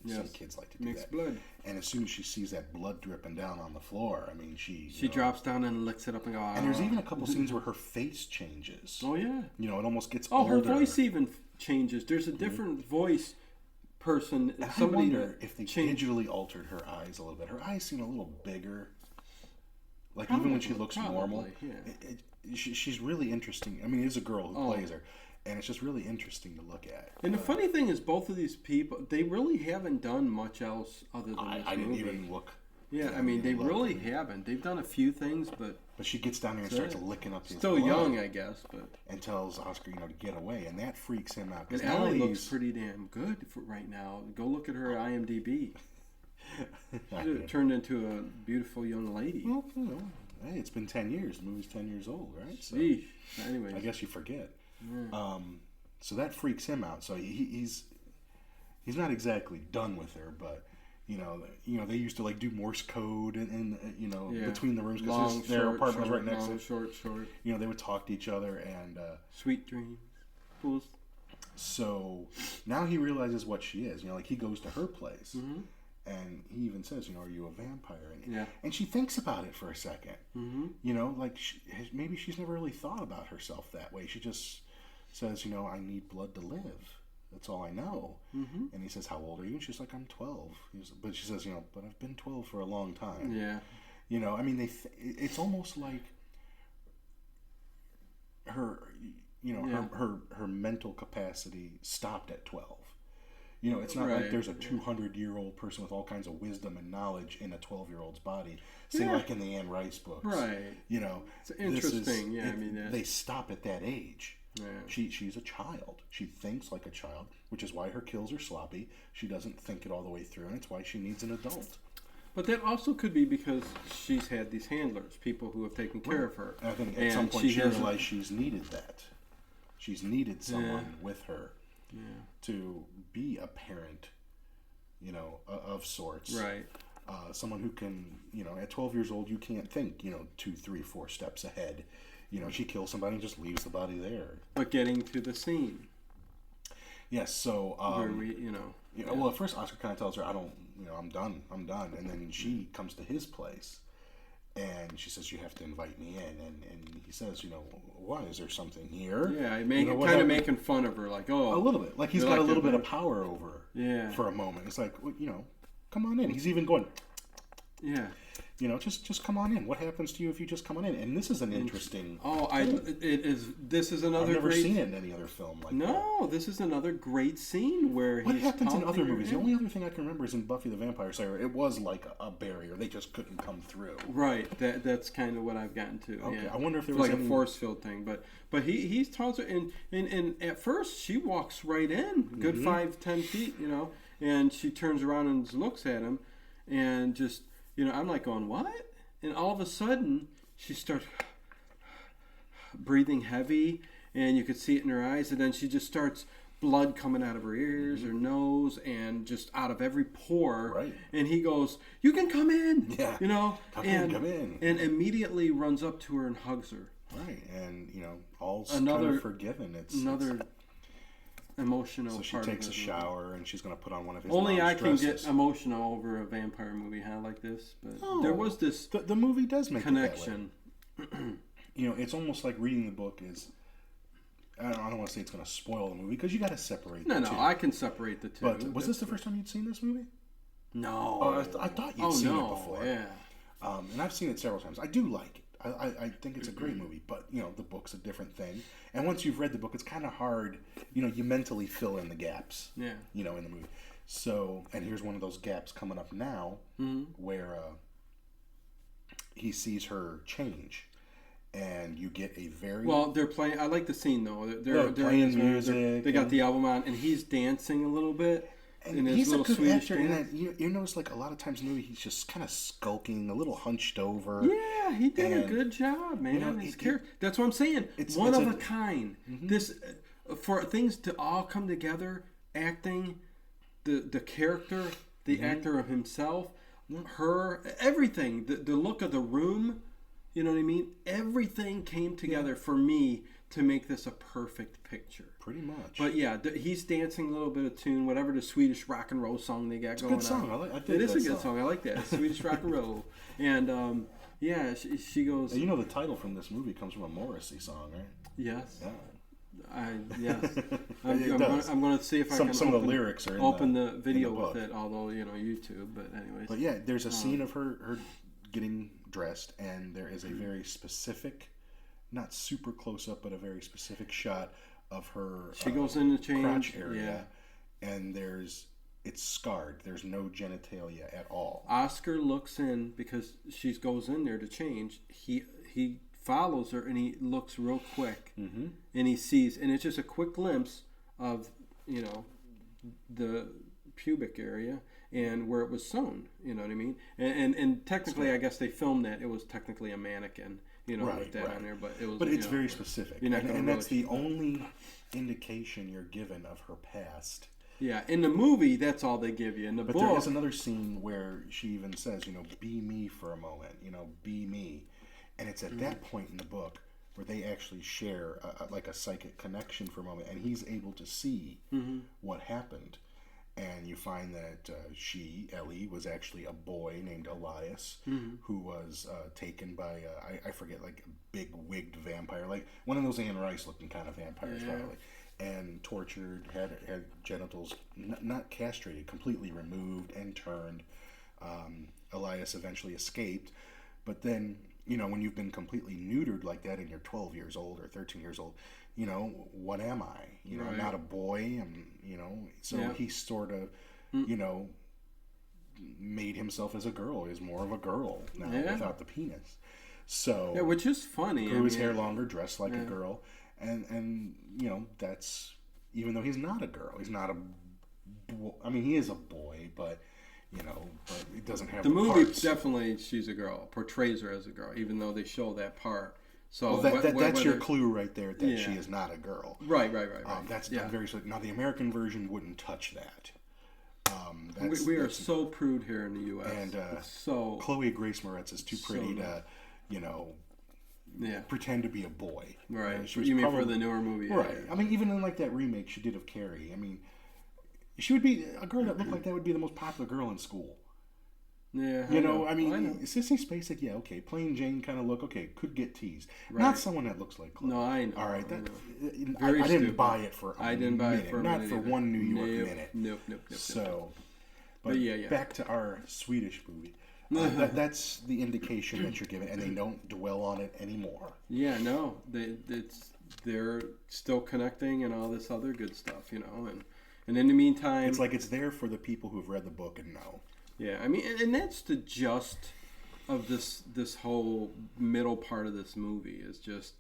Some kids like to do mix blood. And as soon as she sees that blood dripping down on the floor, I mean, she drops down and licks it up and goes. And there's even a couple scenes where her face changes. Oh yeah. It almost gets. Oh, older. Her voice even changes. There's a different voice person. And I wonder if they digitally altered her eyes a little bit. Her eyes seem a little bigger. Like even when she looks normal, she's really interesting. I mean, it is a girl who plays her, and it's just really interesting to look at. And the funny thing is, both of these people, they really haven't done much else other than this movie. I didn't even look. Yeah, I mean, they really haven't. They've done a few things, but she gets down there and starts licking up his still blood, young, I guess, but and tells Oscar, to get away, and that freaks him out. And Ellie looks pretty damn good for right now. Go look at her IMDb. She turned into a beautiful young lady. Well, hey, it's been 10 years. The movie's 10 years old, right? So, anyway, I guess you forget. Yeah. So that freaks him out. So he's not exactly done with her, but they used to do Morse code and between the rooms because their apartment was right next to it. Short. They would talk to each other and sweet dreams, fools. So now he realizes what she is. He goes to her place. And he even says, "Are you a vampire?" And she thinks about it for a second. Maybe she's never really thought about herself that way. She just says, "I need blood to live. That's all I know." And he says, "How old are you?" And she's like, "I'm 12." But she says, "But I've been 12 for a long time." Yeah. I mean, it's almost like her, her mental capacity stopped at 12. You know, it's not like there's a 200-year-old person with all kinds of wisdom and knowledge in a 12-year-old's body. Say like in the Anne Rice books. Right. You know, it's interesting. They stop at that age. Yeah. She's a child. She thinks like a child, which is why her kills are sloppy. She doesn't think it all the way through, and it's why she needs an adult. But that also could be because she's had these handlers, people who have taken care of her. I think at some point she realized she's needed that. She's needed someone with her to be a parent, you know, of sorts. Right. Someone who can, you know, at 12 years old, you can't think, you know, 2, 3, 4 steps ahead. You know, she kills somebody and just leaves the body there. But getting to the scene. Yes, so... where we, well, at first Oscar kind of tells her, I'm done. And then she comes to his place, and she says, you have to invite me in. And he says, you know, why? Is there something here? Yeah, kind of making fun of her, like, oh... A little bit. Like, he's got a little bit of power over her for a moment. It's like, well, you know, come on in. He's even going... Yeah. You know, just come on in. What happens to you if you just come on in? And this is an interesting. This is another. I've never seen it in any other film like that. No, this is another great scene where. What happens in other movies? The only other thing I can remember is in Buffy the Vampire Slayer. It was like a barrier; they just couldn't come through. Right. That's kind of what I've gotten to. Okay. Yeah. I wonder if there was like a force field thing, but he tells her, and at first she walks right in, good 5-10 feet, you know, and she turns around and looks at him, and just. You know, I'm like going, what? And all of a sudden, she starts breathing heavy, and you could see it in her eyes, and then she just starts blood coming out of her ears, her nose, and just out of every pore. Right. And he goes, you can come in. Yeah. You know, come in. And immediately runs up to her and hugs her. Right. And, you know, all's kind of forgiven. It's emotional. So she takes a shower and she's going to put on one of his Only mom's I can dresses. get emotional over a vampire movie like this, but there was this the movie does make connection. It that way. You know, it's almost like reading the book is. I don't want to say it's going to spoil the movie because you got to separate. The two. I can separate the two. But was this the first time you'd seen this movie? No. Oh, I thought you'd seen it before. Yeah. And I've seen it several times. I do like it. I think it's a great movie, but, you know, the book's a different thing. And once you've read the book, it's kind of hard, you know, you mentally fill in the gaps, you know, in the movie. So, and here's one of those gaps coming up now where he sees her change. And you get a very... Well, they're playing... I like the scene, though. They're playing music. They got the album on, and he's dancing a little bit. And he's a good actor. And you notice, like, a lot of times in the movie, he's just kind of skulking, a little hunched over. Yeah, he did a good job, man. You know, that's what I'm saying. It's one of a kind. This for things to all come together, acting, the character, the actor of himself, her, everything. The look of the room, you know what I mean? Everything came together for me to make this a perfect picture. Pretty much. But yeah, he's dancing a little bit of tune, whatever the Swedish rock and roll song they got going on. It's a good song. It is a good song. I like that. Swedish rock and roll. And yeah, she goes... And you know the title from this movie comes from a Morrissey song, right? Yes. Yeah. Yes. I'm going to see if I can some of the lyrics are open the video with it, although, you know, YouTube, but anyways. But yeah, there's a scene of her getting dressed, and there is a very specific, not super close up, but a very specific shot of her she goes in the crotch area, and it's scarred. There's no genitalia at all. Oscar looks in because she goes in there to change. He follows her and he looks real quick, and he sees, and it's just a quick glimpse of, you know, the pubic area and where it was sewn. You know what I mean? And technically, I guess they filmed that. It was technically a mannequin. You know, with that on there, but it was. But it's very specific, and that's the only indication you're given of her past. Yeah, in the movie, that's all they give you. In the book, there is another scene where she even says, you know, be me for a moment, you know, be me, and it's at that point in the book where they actually share like a psychic connection for a moment, and he's able to see what happened. And you find that Ellie, was actually a boy named Elias, who was taken by, I forget, like a big wigged vampire, like one of those Anne Rice looking kind of vampires, probably, and tortured, had genitals not castrated, completely removed and turned. Elias eventually escaped, but then, you know, when you've been completely neutered like that and you're 12 years old or 13 years old, you know, what am I? You know, I'm not a boy. You know, so he sort of, you know, made himself as a girl. Is more of a girl now without the penis. So which is funny. Grew his hair longer, dressed like a girl, and you know, that's even though he's not a girl, he's not a. I mean, he is a boy, but you know, but he doesn't have the movie. Parts. Definitely, she's a girl. Portrays her as a girl, even though they show that part. So that's your clue right there that she is not a girl. Right. That's very now. The American version wouldn't touch that. We are so prude here in the U.S. And so Chloe Grace Moretz is too pretty to, you know, pretend to be a boy. Right. You mean for the newer movie? Right. I mean, even in like that remake she did of Carrie. I mean, she would be a girl that looked like that would be the most popular girl in school. Yeah, you know, I mean, Sissy Spacek, yeah, okay, plain Jane kind of look, okay, could get teased. Right. Not someone that looks like Chloe. No, I know. All right, I didn't buy it for a minute. Not for either. one New York minute. Nope. So, but back to our Swedish movie. That's the indication that you're given, and they don't dwell on it anymore. Yeah, no, they're still connecting and all this other good stuff, you know, and in the meantime, it's like it's there for the people who've read the book and know. Yeah, I mean, and that's the gist of this whole middle part of this movie is just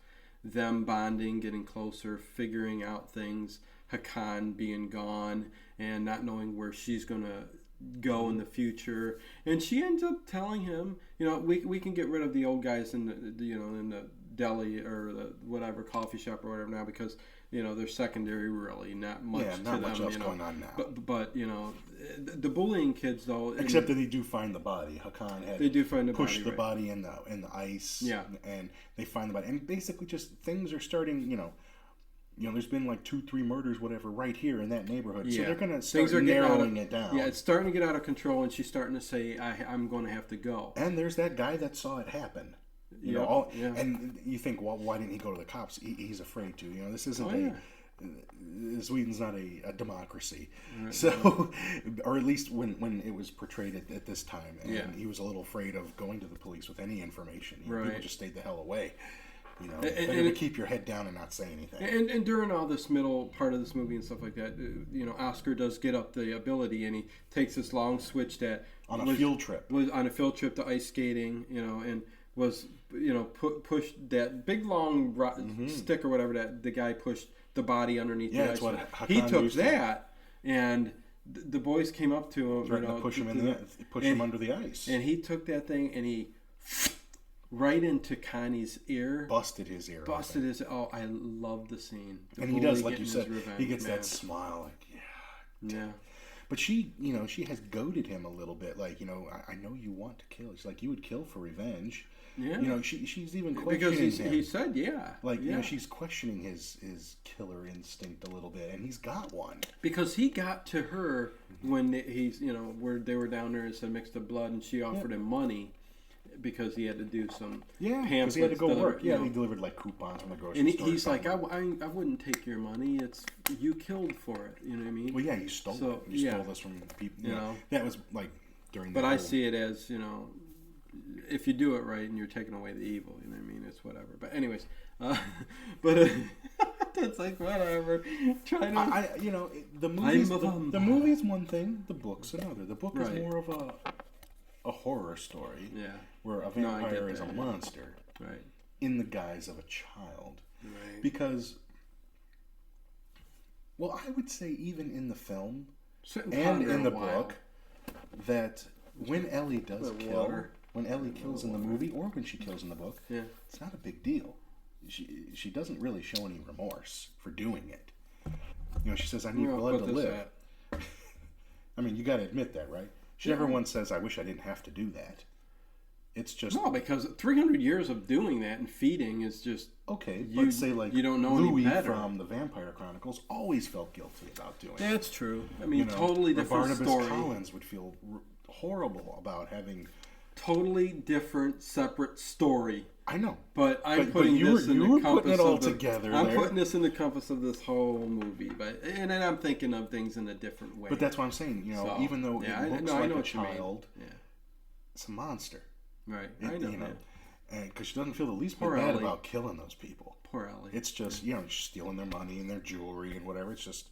them bonding, getting closer, figuring out things, Hakan being gone and not knowing where she's gonna go in the future, and she ends up telling him, you know, we can get rid of the old guys in the deli or the whatever coffee shop or whatever now because you know they're secondary, really not much. Yeah, not much else going on now. But you know, the bullying kids though. Except that they do find the body. Hakan had pushed the body in the ice. Yeah, and they find the body, and basically just things are starting. You know, there's been like 2-3 murders, whatever, right here in that neighborhood. Yeah. So they're gonna start narrowing it down. Yeah, it's starting to get out of control, and she's starting to say, "I'm going to have to go." And there's that guy that saw it happen. You know, and you think, well, why didn't he go to the cops? He's afraid to. You know, this isn't Sweden's not a democracy, right. So, or at least when it was portrayed at this time, and he was a little afraid of going to the police with any information. People just stayed the hell away. You know, better to keep your head down and not say anything. And during all this middle part of this movie and stuff like that, you know, Oscar does get up the ability, and he takes this long switch that on a field trip to ice skating, you know, and was, you know, pushed that big long stick or whatever that the guy pushed the body underneath the ice. What he took that, and the boys came up to him, to push him him under the ice, and he took that thing and he right into Connie's ear, busted his ear. Oh, I love the scene. And he does, like you said, he gets that smile, like yeah. But she, you know, she has goaded him a little bit, like, you know, I know you want to kill. She's like, you would kill for revenge. Yeah. You know, she's even questioning because him. He said, you know, she's questioning his killer instinct a little bit, and he's got one. Because he got to her when he's, you know, where they were down there and said mixed of blood, and she offered him money because he had to do some pamphlets. He had to go work. Yeah, he delivered like coupons from the grocery store. And he's like, I wouldn't take your money. It's you killed for it. You know what I mean? Well, yeah, you stole it. You stole this from people. You know, that was like during. But I see it as, you know, if you do it right and you're taking away the evil, you know what I mean? It's whatever. But anyways, it's like whatever. You know, the movie's one thing. The book's another. The book is more of a horror story. Yeah. Where a vampire is a monster. Right. In the guise of a child. Right. Because, well, I would say even in the film and in the book, that when Ellie does kill, when Ellie kills in the movie or when she kills in the book, it's not a big deal. She doesn't really show any remorse for doing it. You know, she says, I need blood to live. I mean, you got to admit that, right? She never once says, I wish I didn't have to do that. It's just... No, because 300 years of doing that and feeding is just... Okay, but say like you don't know Louis any better. From the Vampire Chronicles always felt guilty about doing it. That's true. I mean, totally different Barnabas story. Collins would feel horrible about having... Totally different, separate story. I know. But I'm putting this in the compass it all together. I'm putting this in the compass of this whole movie. And then I'm thinking of things in a different way. But that's what I'm saying. You know, even though it looks like a child, it's a monster. Right. I know. You know, and because she doesn't feel the least bit bad about killing those people. Poor Ellie. It's just stealing their money and their jewelry and whatever. It's just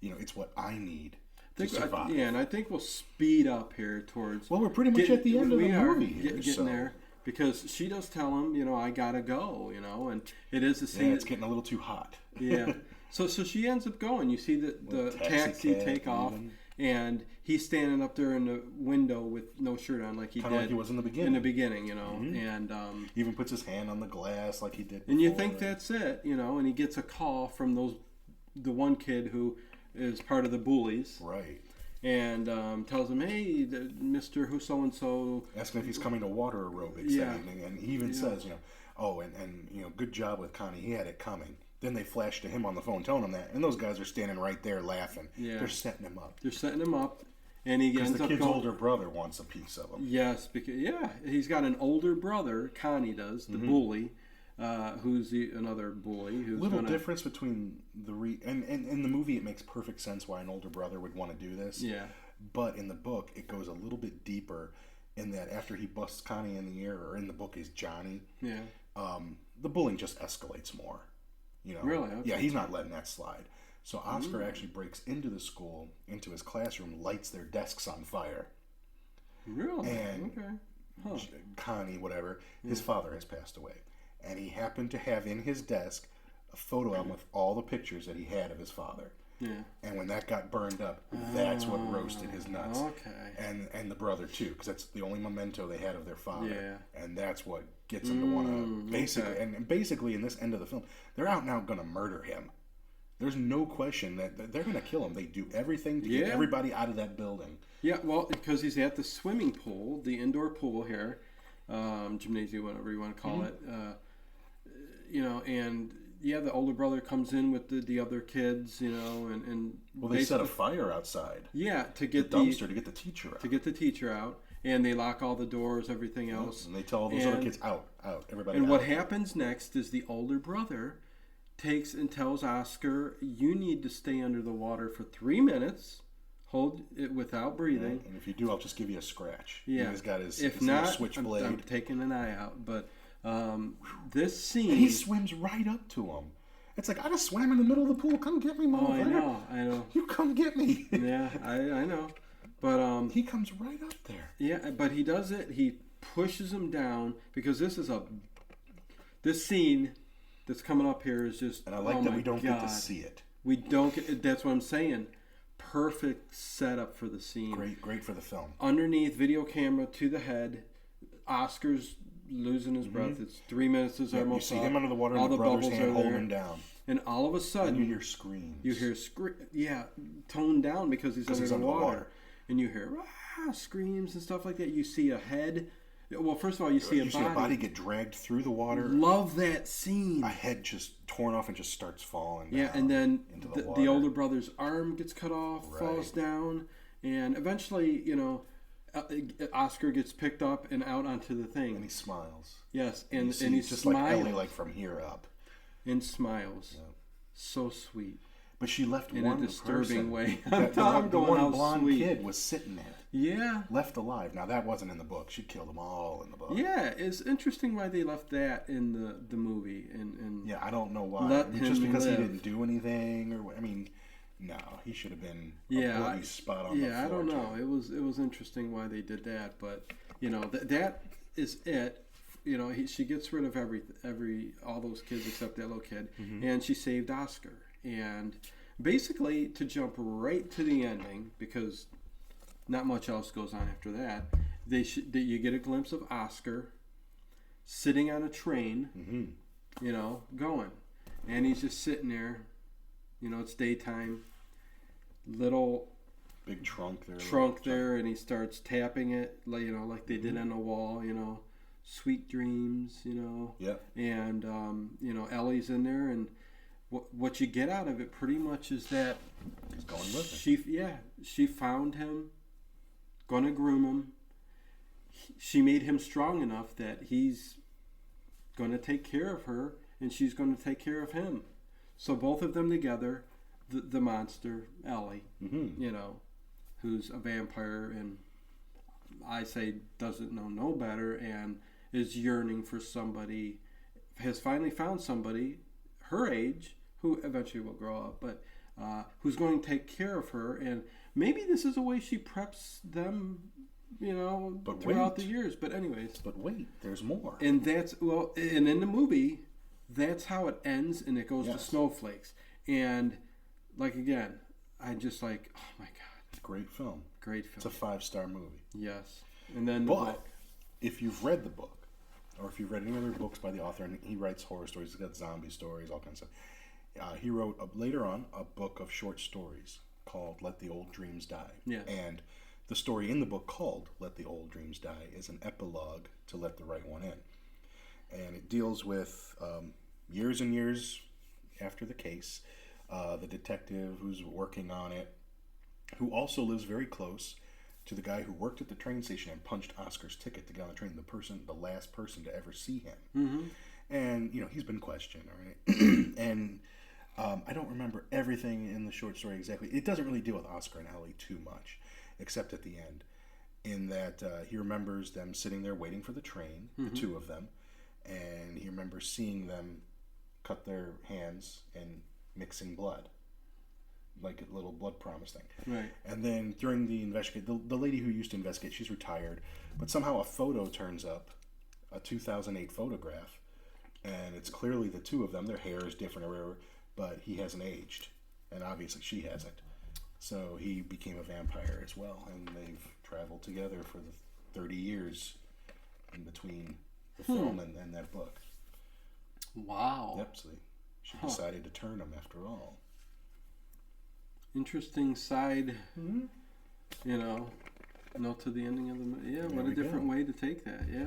it's what I need to survive. And I think we'll speed up here towards. Well, we're pretty much at the end of the movie here. Getting there. Because she does tell him, I gotta go, and it is the scene. Yeah, it's getting a little too hot. Yeah. So she ends up going. You see the taxi take off, and he's standing up there in the window with no shirt on, like he Kinda did. like he was in the beginning. And he even puts his hand on the glass like he did before. And you think that's it, and he gets a call from the one kid who is part of the bullies. Right. And tells him, hey, Mr. Who so-and-so. Asking if he's coming to water aerobics that evening. And he even says, and good job with Connie. He had it coming. Then they flash to him on the phone telling him that. And those guys are standing right there laughing. Yeah. They're setting him up. And he ends up going... Because the kid's older brother wants a piece of him. Yes, because he's got an older brother, Connie does, the bully. Who's another bully? Who's little difference between and in the movie it makes perfect sense why an older brother would want to do this. Yeah. But in the book it goes a little bit deeper in that after he busts Connie in the ear, or in the book is Johnny. Yeah. The bullying just escalates more. Really? Okay. Yeah, he's not letting that slide. So Oscar actually breaks into the school, into his classroom, lights their desks on fire. Really? And Connie, whatever, his father has passed away. And he happened to have in his desk a photo album with all the pictures that he had of his father. Yeah. And when that got burned up, that's what roasted his nuts. Okay. And the brother too, because that's the only memento they had of their father. Yeah. And that's what gets him to want to basically in this end of the film, they're out now going to murder him. There's no question that they're going to kill him. They do everything to get everybody out of that building. Yeah, well, because he's at the swimming pool, the indoor pool here, gymnasium, whatever you want to call it. And the older brother comes in with the other kids, and they set a fire outside. Yeah, to get the dumpster to get the teacher out. To get the teacher out, and they lock all the doors, everything else. And they tell all those other kids out, everybody. And out. What happens next is the older brother takes and tells Oscar, "You need to stay under the water for 3 minutes." Hold it without breathing. And if you do, I'll just give you a scratch. Yeah. He's got his switchblade. I'm taking an eye out. But this scene... And he swims right up to him. It's like, I just swam in the middle of the pool. Come get me, motherfucker. Oh, I know. You come get me. Yeah, I know. But he comes right up there. Yeah, but he does it. He pushes him down because this scene that's coming up here is just... And I like that we don't get to see it. We don't get... That's what I'm saying. Perfect setup for the scene. Great for the film. Underneath, video camera to the head. Oscar's losing his breath. It's 3 minutes is almost up. You see him under the water, and the brother's hand holding him down. And all of a sudden, and you hear screams. Toned down because he's under the water. And you hear screams and stuff like that. You see a head. Well, first of all, you see a body get dragged through the water. Love that scene. A head just torn off and just starts falling down. Yeah, and then the older brother's arm gets cut off, falls down, and eventually, Oscar gets picked up and out onto the thing. And he smiles. Yes, and he's just smiling. Like Ellie, like from here up. And smiles. Yeah. So sweet. But she left in one a disturbing person. way. The one blonde kid was sitting there. Yeah. Left alive. Now that wasn't in the book. She killed them all in the book. Yeah, it's interesting why they left that in the movie. And yeah, I don't know why. Just because he didn't do anything, or no, he should have been a bloody spot on the floor. Yeah, I don't know. It was interesting why they did that, but that is it. She gets rid of all those kids except that little kid, and she saved Oscar. And basically, to jump right to the ending, because not much else goes on after that, you get a glimpse of Oscar sitting on a train, going. And he's just sitting there, it's daytime, little big trunk there, and he starts tapping it, like they did on the wall, sweet dreams, Yeah. And, Ellie's in there, and what you get out of it pretty much is that he's going with it. She found him, gonna groom him. She made him strong enough that he's gonna take care of her, and she's gonna take care of him. So both of them together, the monster Ellie, who's a vampire, and I say doesn't know no better, and is yearning for somebody, has finally found somebody her age, who eventually will grow up, but who's going to take care of her. And maybe this is a way she preps them, throughout the years. But anyways. But wait, there's more. And and in the movie, that's how it ends, and it goes to snowflakes. And, again, I just oh my God. Great film. It's a 5-star movie. Yes. And then if you've read the book, or if you've read any other books by the author, and he writes horror stories, he's got zombie stories, all kinds of stuff. He wrote, later on, a book of short stories called Let the Old Dreams Die. Yeah. And the story in the book called Let the Old Dreams Die is an epilogue to Let the Right One In. And it deals with years and years after the case, the detective who's working on it, who also lives very close to the guy who worked at the train station and punched Oscar's ticket to get on the train, the last person to ever see him. Mm-hmm. And, he's been questioned, all right? And I don't remember everything in the short story exactly. It doesn't really deal with Oscar and Ellie too much, except at the end, in that he remembers them sitting there waiting for the train, the two of them, and he remembers seeing them cut their hands and mixing blood, like a little blood promise thing. Right. And then during the investigation, the lady who used to investigate, she's retired, but somehow a photo turns up, a 2008 photograph, and it's clearly the two of them. Their hair is different or whatever, but he hasn't aged, and obviously she hasn't. So he became a vampire as well, and they've traveled together for the 30 years in between the film and that book. Wow. Yep, so she decided to turn him after all. Interesting side, note to the ending of the... Yeah, what a different way to take that, yeah.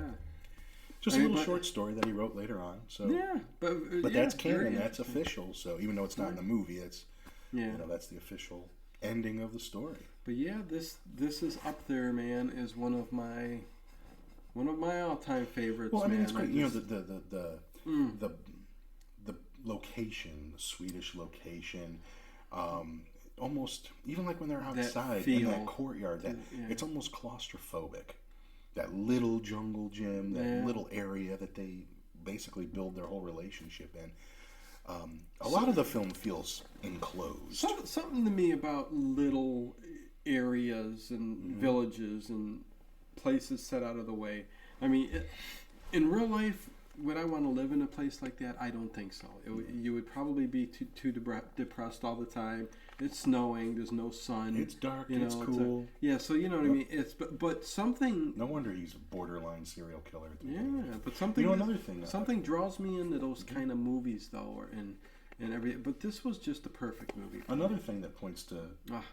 Just a little short story that he wrote later on. So yeah, but that's canon, that's official. So even though it's not in the movie, it's that's the official ending of the story. But yeah, this is up there, man. Is one of my all-time favorites. Well, I mean, man. it's great. The location, the Swedish location. Almost even like when they're outside in that courtyard, it's almost claustrophobic. That little jungle gym, that little area that they basically build their whole relationship in. A lot of the film feels enclosed. Something to me about little areas and villages and places set out of the way. I mean, in real life, would I want to live in a place like that? I don't think so. You would probably be too depressed all the time. It's snowing. There's no sun. It's dark. It's cool. So you know what I mean. It's but something. No wonder he's a borderline serial killer. But something. Another thing. Something draws me into those kind of movies, though, and everything. But this was just the perfect movie. Another thing that points to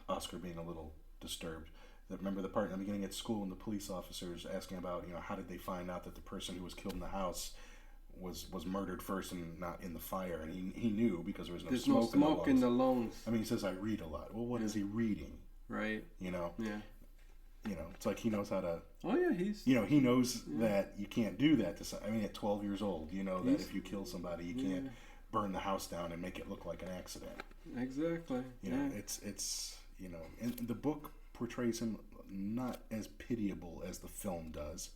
Oscar being a little disturbed. Remember the part in the beginning at school when the police officers asking about how did they find out that the person who was killed in the house was murdered first and not in the fire, and he knew because there was no smoke. There's no smoke in the lungs. I mean, he says I read a lot. Well, what is he reading? Right. Yeah. It's like he knows how to. Oh yeah, he's. He knows that you can't do that to. I mean, at 12 years old, that if you kill somebody, you can't burn the house down and make it look like an accident. Exactly. It's and the book portrays him not as pitiable as the film does.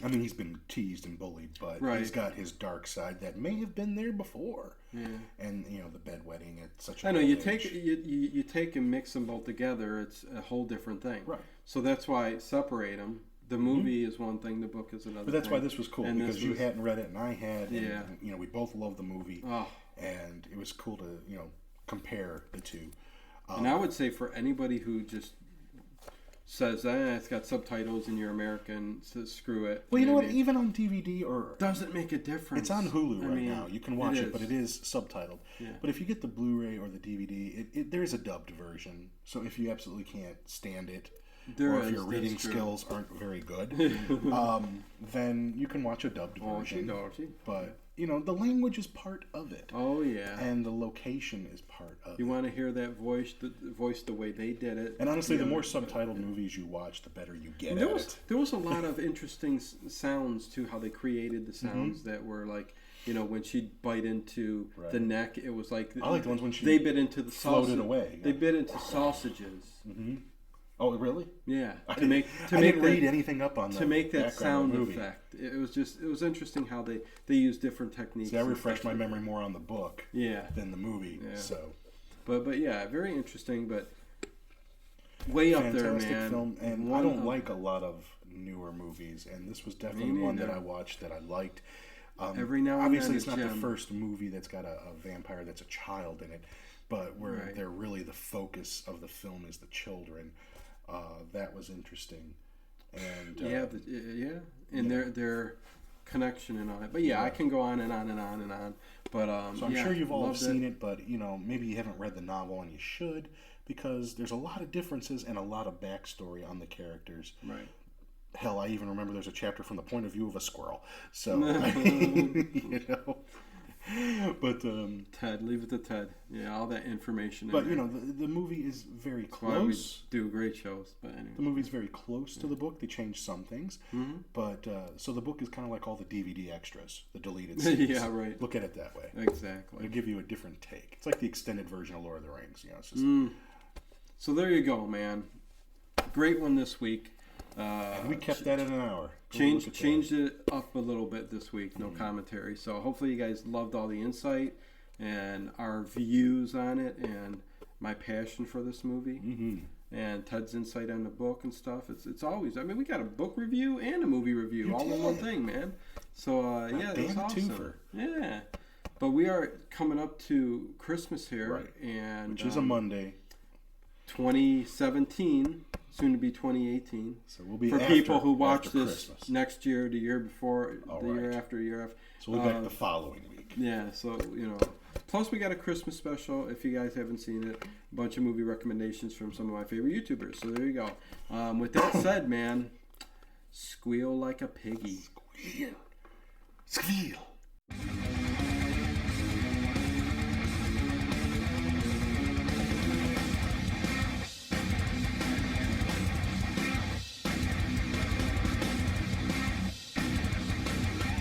I mean, he's been teased and bullied, but he's got his dark side that may have been there before. Yeah. And the bedwetting at such a I know you take and mix them both together. It's a whole different thing. Right. So that's why separate them. The movie is one thing. The book is another. But that's why this was cool because you hadn't read it and I had. And, we both loved the movie. Oh. And it was cool to compare the two. And I would say for anybody who just says, it's got subtitles and you're American, so screw it. Well, you know what? Even on DVD or... Doesn't make a difference. It's on Hulu right now. You can watch it, but it is subtitled. Yeah. But if you get the Blu-ray or the DVD, there is a dubbed version. So if you absolutely can't stand it, if your reading skills aren't very good, then you can watch a dubbed version. But... the language is part of it. Oh, yeah. And the location is part of it. You want to hear that voice the way they did it. And honestly, the more subtitled movies you watch, the better you get at it. There was a lot of interesting sounds, too, how they created the sounds that were like, when she'd bite into the neck, it was like... I like the ones when she they bit into the floated away. Yeah. They bit into sausages. Mm-hmm. Oh, really? Yeah. I didn't read anything up on that. To make that sound effect. It was interesting how they used different techniques. See, I refreshed my memory more on the book than the movie. Yeah. So, but yeah, very interesting, but way up there, man. Fantastic film, and I don't like a lot of newer movies, and this was definitely one that I watched that I liked. Every now and obviously then it's not the first movie that's got a vampire that's a child in it, but where they're really the focus of the film is the children. That was interesting, and and their connection and all it. But I can go on and on and on and on. But so I'm sure you've all seen it, but maybe you haven't read the novel, and you should, because there's a lot of differences and a lot of backstory on the characters. Right. Hell, I even remember there's a chapter from the point of view of a squirrel. So, But Ted, leave it to Ted. Yeah, all that information. But the movie is very close. We do great shows, but anyway. The movie's very close to the book. They changed some things, but so the book is kind of like all the DVD extras, the deleted scenes. Yeah, right. Look at it that way. Exactly. It'll give you a different take. It's like the extended version of Lord of the Rings. It's just... So there you go, man. Great one this week. And we kept that at an hour. Changed it up a little bit this week. No commentary. So hopefully you guys loved all the insight and our views on it and my passion for this movie and Ted's insight on the book and stuff. It's always. I mean, we got a book review and a movie review all in one thing, man. So that's awesome. Twofer. Yeah, but we are coming up to Christmas here, right? And which is a Monday. 2017, soon to be 2018. So we'll be for people who watch this Christmas. Next year, the year before, year after. So we'll be back the following week. Yeah, so plus we got a Christmas special. If you guys haven't seen it, a bunch of movie recommendations from some of my favorite YouTubers. So there you go. With that said, man, squeal like a piggy. Squeal.